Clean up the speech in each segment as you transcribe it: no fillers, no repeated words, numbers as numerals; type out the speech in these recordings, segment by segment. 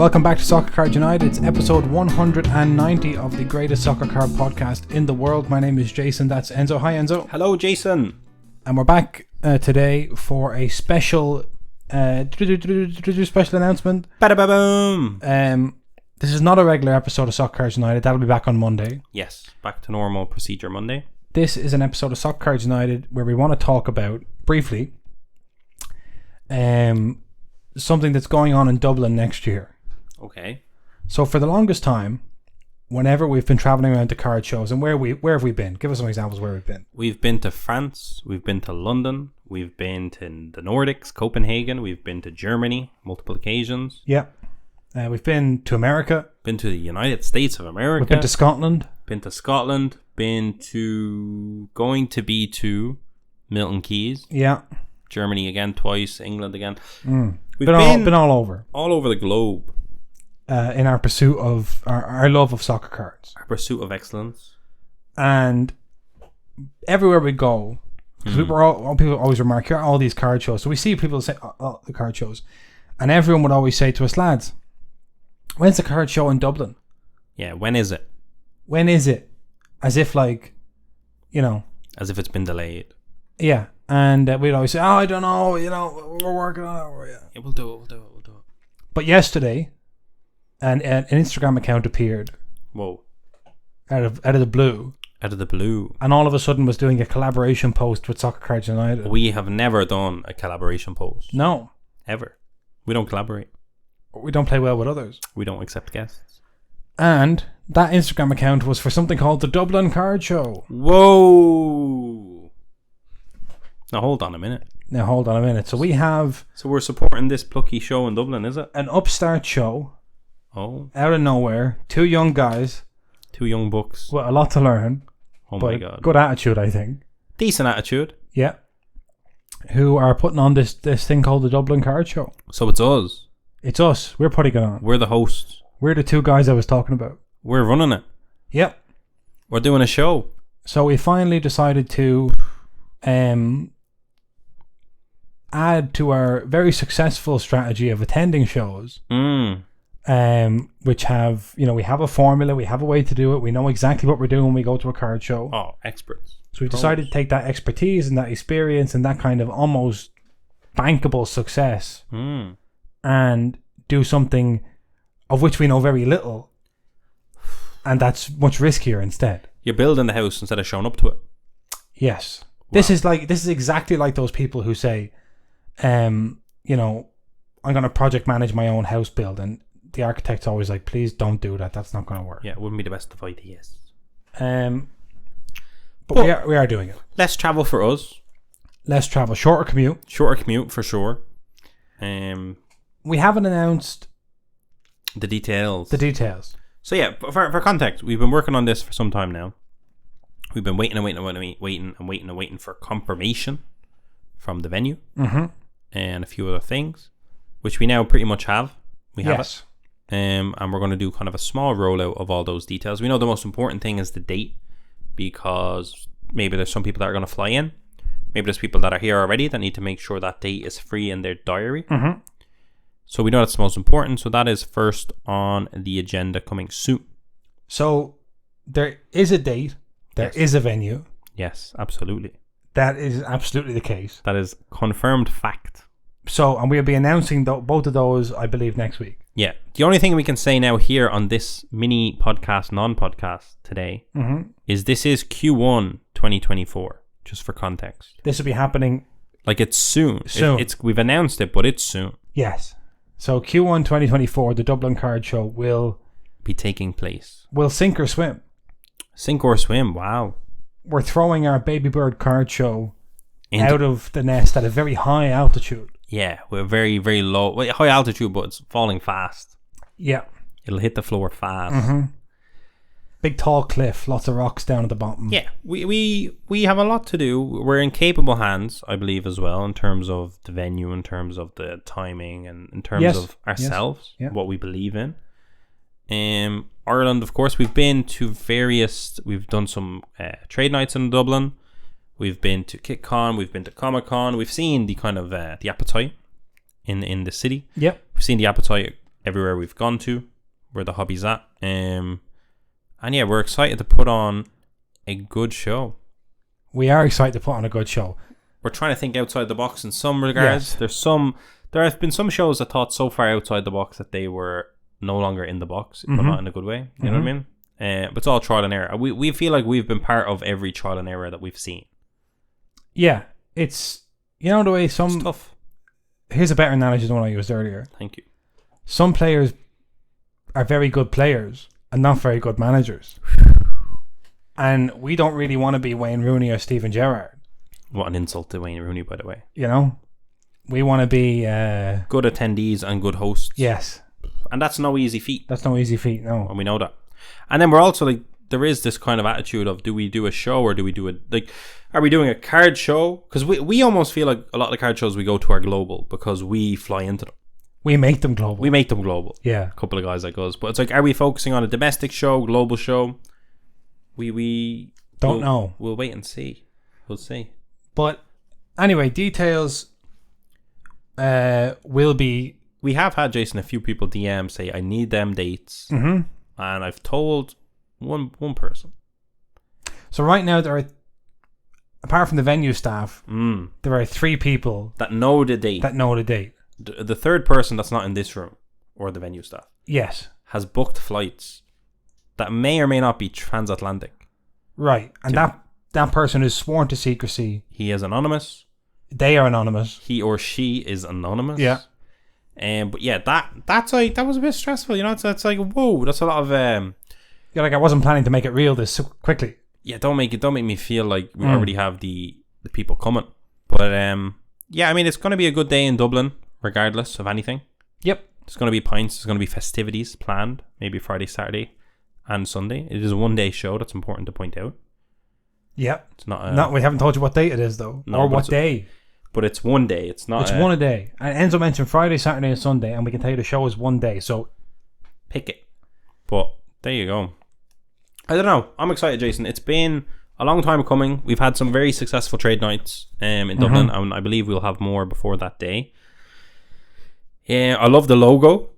Welcome back to Soccer Card United. It's episode 190 of the greatest soccer card podcast in the world. My name is Jason. That's Enzo. Hi, Enzo. Hello, Jason. And we're back today for a special special announcement. Ba-da-ba-boom. This is not a regular episode of Soccer Cards United. That'll be back on Monday. Yes, back to normal procedure Monday. This is an episode of Soccer Cards United where we want to talk about, briefly, something that's going on in Dublin next year. Okay. So for the longest time, whenever we've been traveling around to card shows, and where have we been? Give us some examples where we've been. We've been to France, we've been to London, we've been to the Nordics, Copenhagen, we've been to Germany, multiple occasions. Yeah. We've been to America. Been to the United States of America. We've been to Scotland. Going to be to Milton Keynes. Yeah. Germany again twice, England again. We've been all over. All over the globe. In our pursuit of our love of soccer cards. Our pursuit of excellence. And everywhere we go, because people always remark, here are all these card shows. So we see people say, the card shows. And everyone would always say to us, lads, when's the card show in Dublin? Yeah, when is it? When is it? As if like, as if it's been delayed. Yeah. And we'd always say, I don't know, we're working on it. Yeah, we'll do it. But yesterday, an Instagram account appeared. Whoa. Out of the blue. Out of the blue. And all of a sudden was doing a collaboration post with Soccer Cards United. We have never done a collaboration post. No. Ever. We don't collaborate. We don't play well with others. We don't accept guests. And that Instagram account was for something called the Dublin Card Show. Whoa. Now hold on a minute. So we have... So we're supporting this plucky show in Dublin, is it? An upstart show. Oh. Out of nowhere. Two young guys. Two young bucks. With a lot to learn. Oh my God. Good attitude, I think. Decent attitude. Yeah. Who are putting on this thing called the Dublin Card Show. So it's us. It's us. We're putting it on. We're the hosts. We're the two guys I was talking about. We're running it. Yep. We're doing a show. So we finally decided to add to our very successful strategy of attending shows. Which have, we have a formula, we have a way to do it, we know exactly what we're doing when we go to a card show. Oh, experts. So we decided to take that expertise and that experience and that kind of almost bankable success and do something of which we know very little, and that's much riskier instead. You're building the house instead of showing up to it. Yes. Wow. This is exactly like those people who say, I'm going to project manage my own house build, and the architect's always like, please don't do that. That's not going to work. Yeah, it wouldn't be the best of ideas. But we are doing it. Less travel for us. Less travel. Shorter commute for sure. We haven't announced the details. So yeah, for context, we've been working on this for some time now. We've been waiting for confirmation from the venue and a few other things, which we now pretty much have. We have it. And we're going to do kind of a small rollout of all those details. We know the most important thing is the date, because maybe there's some people that are going to fly in. Maybe there's people that are here already that need to make sure that date is free in their diary. So we know that's the most important. So that is first on the agenda coming soon. So there is a date. There is a venue. Yes, absolutely. That is absolutely the case. That is confirmed fact. So, and we'll be announcing both of those, I believe, next week. Yeah. The only thing we can say now here on this mini podcast, non-podcast today, is this is Q1 2024, just for context. This will be happening... Like, it's soon. We've announced it, but it's soon. Yes. So, Q1 2024, the Dublin Card Show will... be taking place. Will sink or swim. Sink or swim, wow. We're throwing our Baby Bird Card Show out of the nest at a very high altitude. Yeah, we're very, very low. Well, high altitude, but it's falling fast. Yeah. It'll hit the floor fast. Big tall cliff, lots of rocks down at the bottom. Yeah, we have a lot to do. We're in capable hands, I believe, as well, in terms of the venue, in terms of the timing, and in terms of ourselves, what we believe in. Ireland, of course, we've done some trade nights in Dublin. We've been to KitCon, we've been to Comic-Con. We've seen the kind of the appetite in the city. Yep. We've seen the appetite everywhere we've gone to, where the hobby's at. And yeah, we're excited to put on a good show. We are excited to put on a good show. We're trying to think outside the box in some regards. Yes. There have been some shows that thought so far outside the box that they were no longer in the box, but not in a good way. You know what I mean? But it's all trial and error. We feel like we've been part of every trial and error that we've seen. Yeah, it's, you know, the way some... It's tough. Here's a better analogy than what I used earlier. Thank you. Some players are very good players and not very good managers. And we don't really want to be Wayne Rooney or Steven Gerrard. What an insult to Wayne Rooney, by the way. You know? We want to be... good attendees and good hosts. Yes. And that's no easy feat. That's no easy feat, no. And we know that. And then we're also like, there is this kind of attitude of, do we do a show or do we do it, like, are we doing a card show? Because we almost feel like a lot of the card shows we go to are global because we fly into them. We make them global. Yeah. A couple of guys like us. But it's like, are we focusing on a domestic show, global show? We don't know. We'll wait and see. We'll see. But anyway, details will be... We have had, Jason, a few people DM say, I need them dates. And I've told one person. So right now there are, apart from the venue staff, there are 3 people that know the date. The third person that's not in this room, or the venue staff, yes, has booked flights that may or may not be transatlantic. Right, and that person is sworn to secrecy. He is anonymous. They are anonymous. He or she is anonymous. Yeah. But yeah, that's like, that was a bit stressful, you know. It's like, whoa, that's a lot of yeah, like I wasn't planning to make it real this quickly. Yeah, don't make me feel like we already have the people coming. But yeah, I mean, it's going to be a good day in Dublin, regardless of anything. Yep. There's going to be pints. There's going to be festivities planned, maybe Friday, Saturday, and Sunday. It is a 1-day show. That's important to point out. Yep. It's not. We haven't told you what date it is though, or what day. But it's 1 day. It's not. It's one a day. And Enzo mentioned Friday, Saturday, and Sunday, and we can tell you the show is 1 day. So pick it. But there you go. I don't know. I'm excited, Jason. It's been a long time coming. We've had some very successful trade nights in Dublin, and I believe we'll have more before that day. Yeah, I love the logo.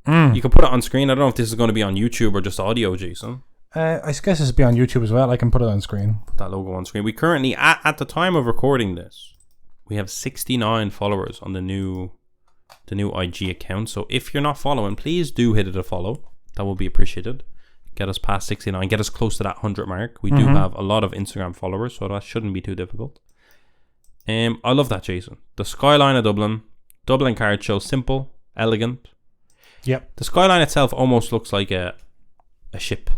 You can put it on screen. I don't know if this is going to be on YouTube or just audio, Jason. I guess this will be on YouTube as well. I can put it on screen. Put that logo on screen. We currently, at the time of recording this, we have 69 followers on the new IG account. So if you're not following, please do hit it a follow. That will be appreciated. Get us past 69. Get us close to that 100 mark. We do have a lot of Instagram followers, so that shouldn't be too difficult. I love that, Jason. The skyline of Dublin. Dublin card show. Simple. Elegant. Yep. The skyline itself almost looks like a ship.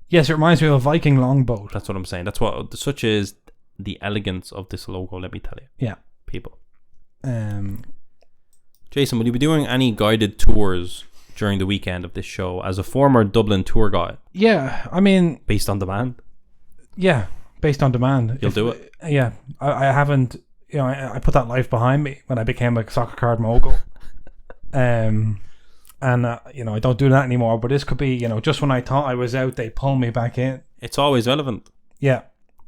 Yes, it reminds me of a Viking longboat. That's what I'm saying. That's what, such is the elegance of this logo, let me tell you. Yeah. People. Jason, will you be doing any guided tours during the weekend of this show as a former Dublin tour guide? Yeah, I mean... Based on demand? Yeah, based on demand. You'll do it? Yeah. I haven't... You know, I put that life behind me when I became a soccer card mogul. And, you know, I don't do that anymore. But this could be, you know, just when I thought I was out, they pull me back in. It's always relevant. Yeah.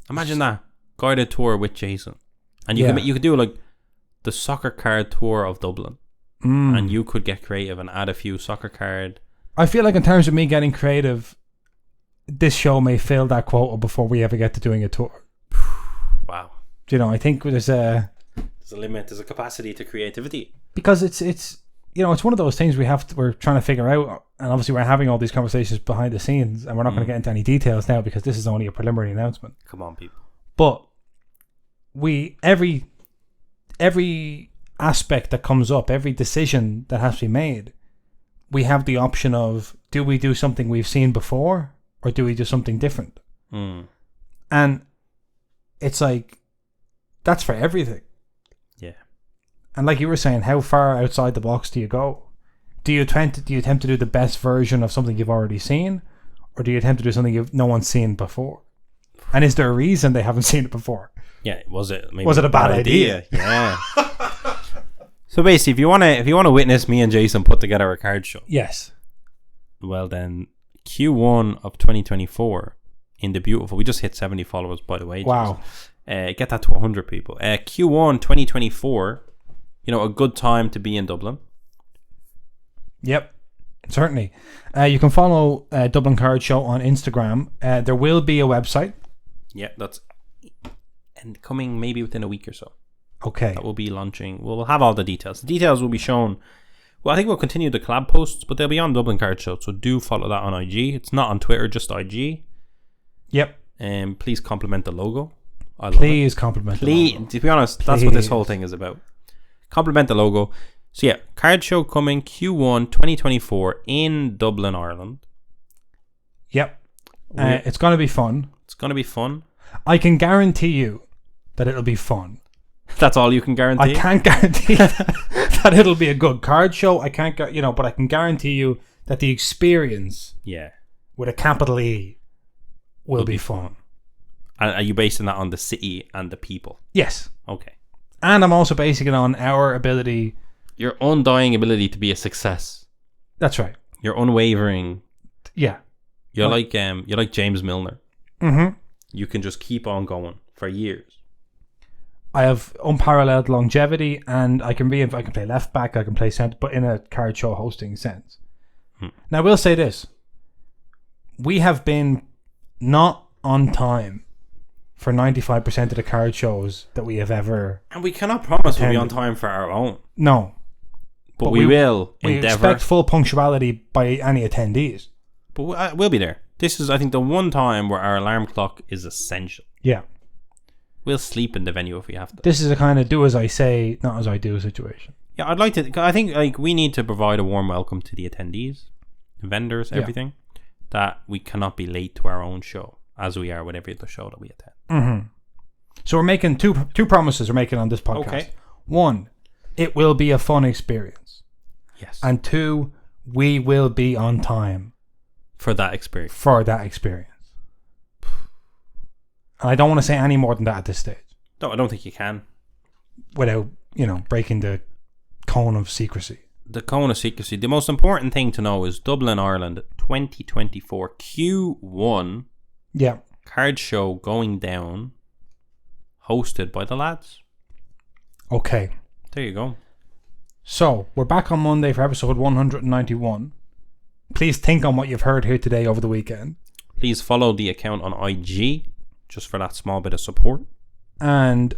Imagine that. Guided tour with Jason. And you could do like the soccer card tour of Dublin. And you could get creative and add a few soccer card. I feel like in terms of me getting creative, this show may fail that quota before we ever get to doing a tour. Wow. Do you know, I think there's a limit, there's a capacity to creativity. Because it's you know, it's one of those things we're trying to figure out, and obviously we're having all these conversations behind the scenes, and we're not going to get into any details now because this is only a preliminary announcement. Come on, people. But every aspect that comes up, every decision that has to be made, we have the option of, do we do something we've seen before or do we do something different? And it's like, that's for everything. Yeah. And like you were saying, how far outside the box do you go? Do you attempt to do the best version of something you've already seen, or do you attempt to do something no one's seen before? And is there a reason they haven't seen it before? Yeah, was it a bad idea? Yeah. So basically, if you want to witness me and Jason put together a card show, yes. Well then, Q1 of 2024 in the beautiful. We just hit 70 followers, by the way. Wow. Get that to 100 people. Q1 2024. You know, a good time to be in Dublin. Yep, certainly. You can follow Dublin Card Show on Instagram. There will be a website. Yeah, that's coming maybe within a week or so. Okay. That will be launching. We'll have all the details. The details will be shown. Well, I think we'll continue the collab posts, but they'll be on Dublin Card Show, so do follow that on IG. It's not on Twitter, just IG. Yep. And please compliment the logo. Please compliment the logo. To be honest, that's what this whole thing is about. Compliment the logo. So yeah, Card Show coming Q1 2024 in Dublin, Ireland. Yep. It's going to be fun. It's going to be fun. I can guarantee you that it'll be fun. That's all you can guarantee? I can't guarantee that it'll be a good card show. I can't, but I can guarantee you that the experience, with a capital E, will be fun. And are you basing that on the city and the people? Yes. Okay. And I'm also basing it on our ability, your undying ability to be a success. That's right. Your unwavering. Yeah. You're like James Milner. Mm-hmm. You can just keep on going for years. I have unparalleled longevity, and I can play left back, I can play centre, but in a card show hosting sense. Now, I will say this: we have been not on time for 95% of the card shows that we have ever. And we cannot promise we'll be on time for our own. No, but we will we endeavour. Expect full punctuality by any attendees. But we'll be there. This is, I think, the one time where our alarm clock is essential. Yeah. We'll sleep in the venue if we have to. This is a kind of do as I say, not as I do situation. Yeah, I think we need to provide a warm welcome to the attendees, the vendors, everything. That we cannot be late to our own show, as we are with every other show that we attend. Mm-hmm. So we're making two promises we're making on this podcast. Okay. 1, it will be a fun experience. Yes. And 2, we will be on time. For that experience. And I don't want to say any more than that at this stage. No, I don't think you can. Without, breaking the cone of secrecy. The cone of secrecy. The most important thing to know is Dublin, Ireland, 2024 Q1. Yeah. Card show going down. Hosted by the lads. Okay. There you go. So, we're back on Monday for episode 191. Please think on what you've heard here today over the weekend. Please follow the account on IG, just for that small bit of support. And,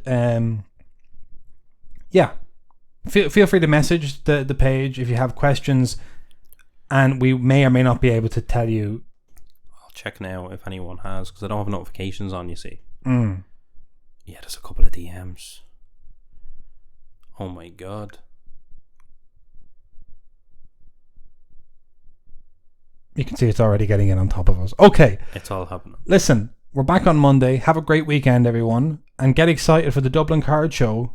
feel free to message the page if you have questions. And we may or may not be able to tell you. I'll check now if anyone has, because I don't have notifications on, you see. Mm. Yeah, there's a couple of DMs. Oh my god. You can see it's already getting in on top of us. Okay. It's all happening. Listen, we're back on Monday. Have a great weekend, everyone. And get excited for the Dublin Card Show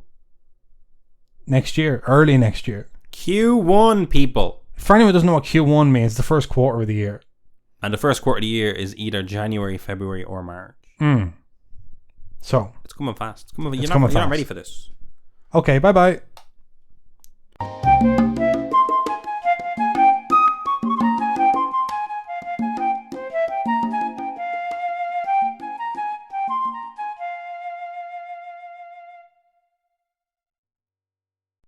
next year, early next year. Q1, people. For anyone who doesn't know what Q1 means, the first quarter of the year. And the first quarter of the year is either January, February, or March. So. It's coming fast. You're not ready for this. Okay, bye-bye.